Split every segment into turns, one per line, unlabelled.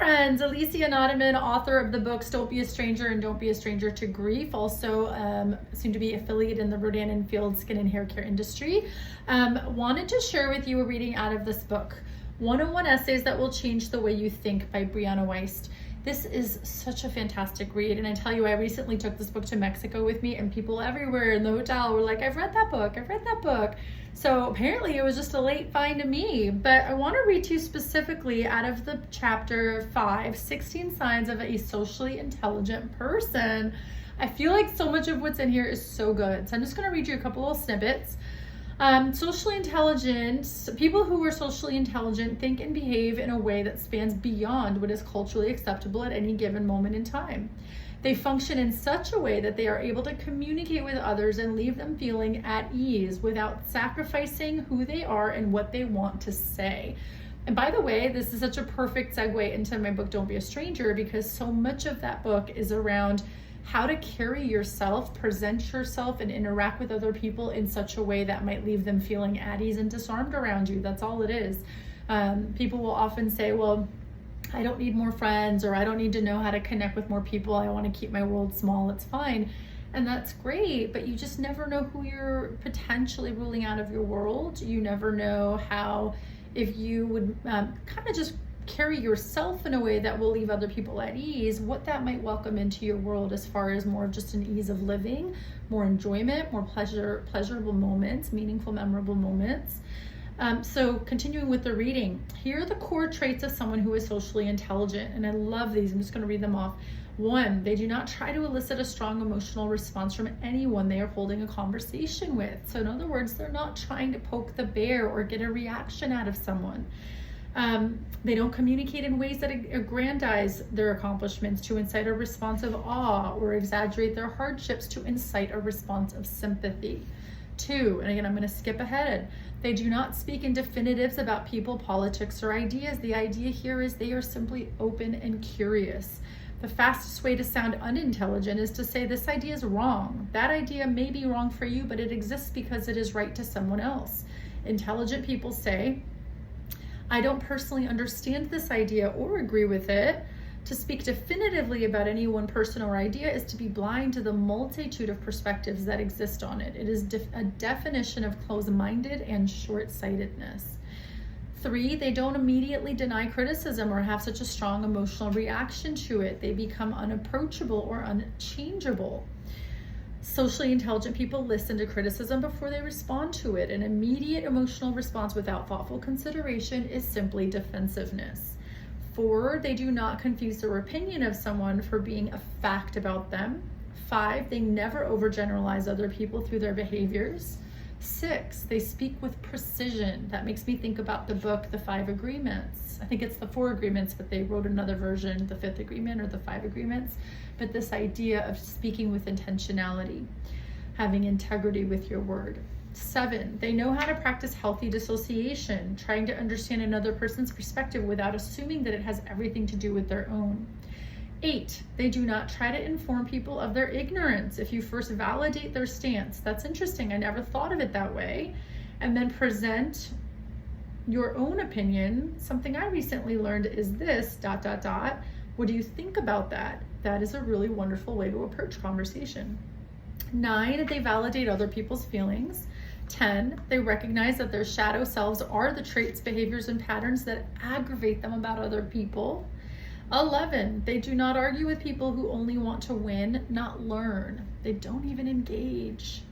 friends, Elician, author of the books Don't Be a Stranger and Don't Be a Stranger to Grief, also soon to be affiliated in the Rodan and Field skin and hair care industry. Wanted to share with you a reading out of this book, 101 Essays That Will Change the Way You Think by Brianna Wiest. This is such a fantastic read, and I tell you, I recently took this book to Mexico with me, and people everywhere in the hotel were like, I've read that book. So apparently it was just a late find to me, but I want to read to you specifically out of the chapter 5, 16 Signs of a Socially Intelligent Person. I feel like so much of what's in here is so good, so I'm just going to read you a couple little snippets. Socially intelligent, people who are socially intelligent think and behave in a way that spans beyond what is culturally acceptable at any given moment in time. They function in such a way that they are able to communicate with others and leave them feeling at ease without sacrificing who they are and what they want to say. And by the way, this is such a perfect segue into my book, Don't Be a Stranger, because so much of that book is around how to carry yourself, present yourself, and interact with other people in such a way that might leave them feeling at ease and disarmed around you. That's all it is. People will often say, well, I don't need more friends, or I don't need to know how to connect with more people. I want to keep my world small. It's fine. And that's great, but you just never know who you're potentially ruling out of your world. You never know how, if you would kind of just carry yourself in a way that will leave other people at ease, what that might welcome into your world as far as more of just an ease of living, more enjoyment, more pleasurable moments, meaningful, memorable moments. So continuing with the reading, here are the core traits of someone who is socially intelligent, and I love these. I'm just going to read them off. 1, they do not try to elicit a strong emotional response from anyone they are holding a conversation with. So in other words, they're not trying to poke the bear or get a reaction out of someone. They don't communicate in ways that aggrandize their accomplishments to incite a response of awe, or exaggerate their hardships to incite a response of sympathy. 2, and again, I'm going to skip ahead. They do not speak in definitives about people, politics, or ideas. The idea here is they are simply open and curious. The fastest way to sound unintelligent is to say this idea is wrong. That idea may be wrong for you, but it exists because it is right to someone else. Intelligent people say, I don't personally understand this idea or agree with it. To speak definitively about any one person or idea is to be blind to the multitude of perspectives that exist on it. It is a definition of closed-minded and short-sightedness. 3, they don't immediately deny criticism or have such a strong emotional reaction to it. They become unapproachable or unchangeable. Socially intelligent people listen to criticism before they respond to it. An immediate emotional response without thoughtful consideration is simply defensiveness. 4, they do not confuse their opinion of someone for being a fact about them. 5, they never overgeneralize other people through their behaviors. 6, they speak with precision. That makes me think about the book, The 5 Agreements. I think it's the 4 Agreements, but they wrote another version, the 5th Agreement or the 5 Agreements. But this idea of speaking with intentionality, having integrity with your word. 7, they know how to practice healthy dissociation, trying to understand another person's perspective without assuming that it has everything to do with their own. 8, they do not try to inform people of their ignorance. If you first validate their stance, that's interesting, I never thought of it that way, and then present your own opinion. Something I recently learned is this, ... What do you think about that? That is a really wonderful way to approach conversation. 9, they validate other people's feelings. 10, they recognize that their shadow selves are the traits, behaviors, and patterns that aggravate them about other people. 11, they do not argue with people who only want to win, not learn. They don't even engage.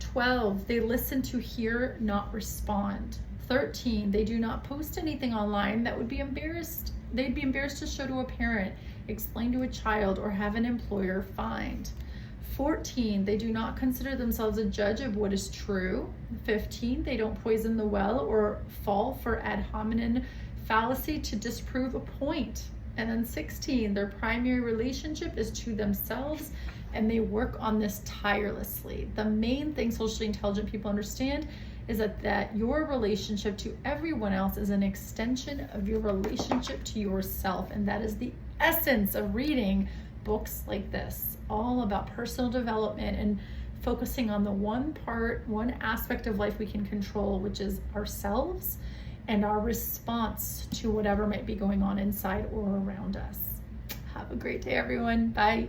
12, they listen to hear, not respond. 13, they do not post anything online that would be embarrassed. They'd be embarrassed to show to a parent, explain to a child, or have an employer find. 14, they do not consider themselves a judge of what is true. 15, they don't poison the well or fall for ad hominem fallacy to disprove a point. And then 16, their primary relationship is to themselves, and they work on this tirelessly. The main thing socially intelligent people understand is that your relationship to everyone else is an extension of your relationship to yourself. And that is the essence of reading books like this, all about personal development and focusing on the one aspect of life we can control, which is ourselves, and our response to whatever might be going on inside or around us. Have a great day, everyone. Bye.